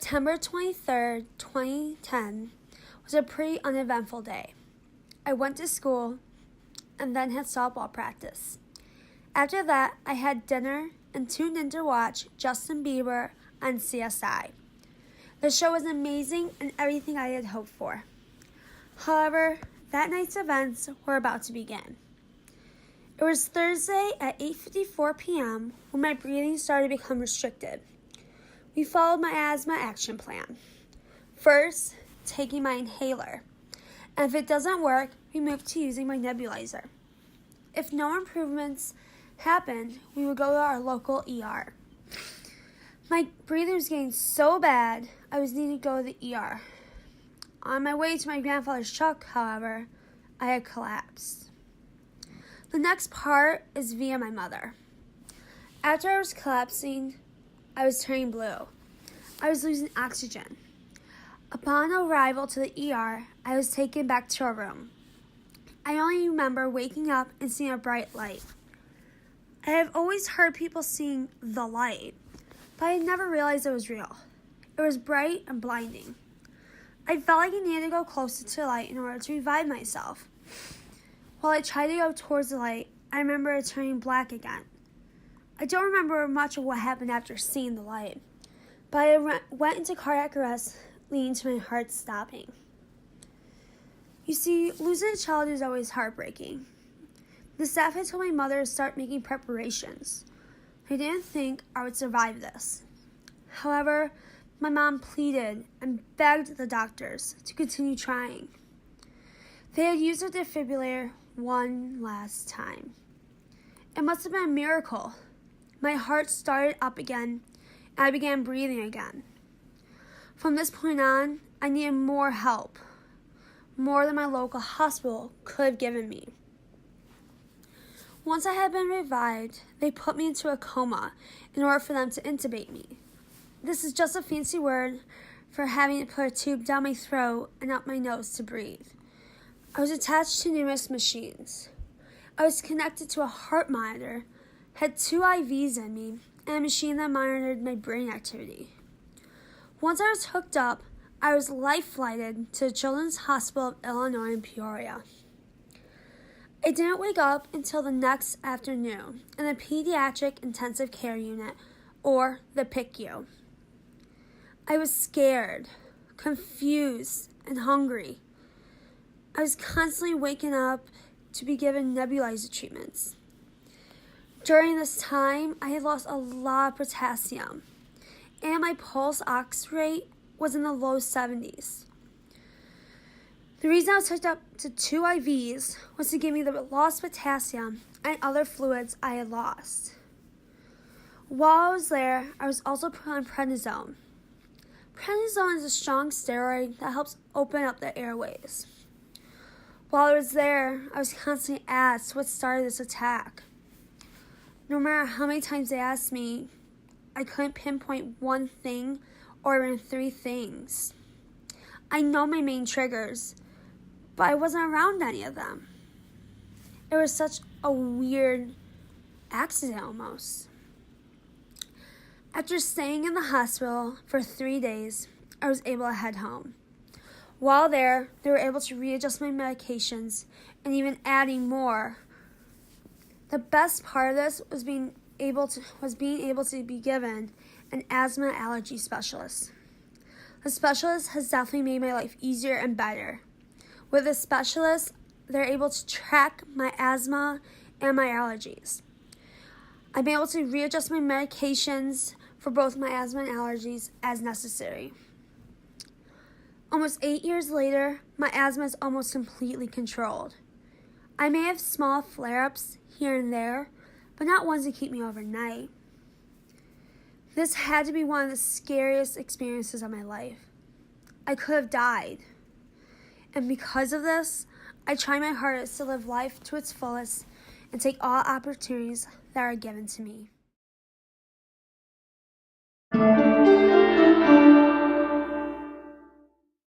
September 23rd, 2010 was a pretty uneventful day. I went to school and then had softball practice. After that, I had dinner and tuned in to watch Justin Bieber on CSI. The show was amazing and everything I had hoped for. However, that night's events were about to begin. It was Thursday at 8:54 p.m. when my breathing started to become restricted. We followed my asthma action plan. First, taking my inhaler. And if it doesn't work, we moved to using my nebulizer. If no improvements happened, we would go to our local ER. My breathing was getting so bad, I was needing to go to the ER. On my way to my grandfather's truck, however, I had collapsed. The next part is via my mother. After I was collapsing, I was turning blue. I was losing oxygen. Upon arrival to the ER, I was taken back to our room. I only remember waking up and seeing a bright light. I have always heard people seeing the light, but I never realized it was real. It was bright and blinding. I felt like I needed to go closer to the light in order to revive myself. While I tried to go towards the light, I remember it turning black again. I don't remember much of what happened after seeing the light, but I went into cardiac arrest, leading to my heart stopping. You see, losing a child is always heartbreaking. The staff had told my mother to start making preparations. I didn't think I would survive this. However, my mom pleaded and begged the doctors to continue trying. They had used a defibrillator one last time. It must have been a miracle. My heart started up again, and I began breathing again. From this point on, I needed more help, more than my local hospital could have given me. Once I had been revived, they put me into a coma in order for them to intubate me. This is just a fancy word for having to put a tube down my throat and up my nose to breathe. I was attached to numerous machines. I was connected to a heart monitor, had 2 IVs in me, and a machine that monitored my brain activity. Once I was hooked up, I was life-flighted to the Children's Hospital of Illinois in Peoria. I didn't wake up until the next afternoon in the Pediatric Intensive Care Unit, or the PICU. I was scared, confused, and hungry. I was constantly waking up to be given nebulizer treatments. During this time, I had lost a lot of potassium, and my pulse ox rate was in the low 70s. The reason I was hooked up to 2 IVs was to give me the lost potassium and other fluids I had lost. While I was there, I was also put on prednisone. Prednisone is a strong steroid that helps open up the airways. While I was there, I was constantly asked what started this attack. No matter how many times they asked me, I couldn't pinpoint one thing or even 3 things. I know my main triggers, but I wasn't around any of them. It was such a weird accident almost. After staying in the hospital for 3 days, I was able to head home. While there, they were able to readjust my medications and even adding more. The best part of this was being able to be given an asthma allergy specialist. The specialist has definitely made my life easier and better. With a specialist, they're able to track my asthma and my allergies. I'm able to readjust my medications for both my asthma and allergies as necessary. Almost 8 years later, my asthma is almost completely controlled. I may have small flare-ups here and there, but not ones that keep me overnight. This had to be one of the scariest experiences of my life. I could have died. And because of this, I try my hardest to live life to its fullest and take all opportunities that are given to me.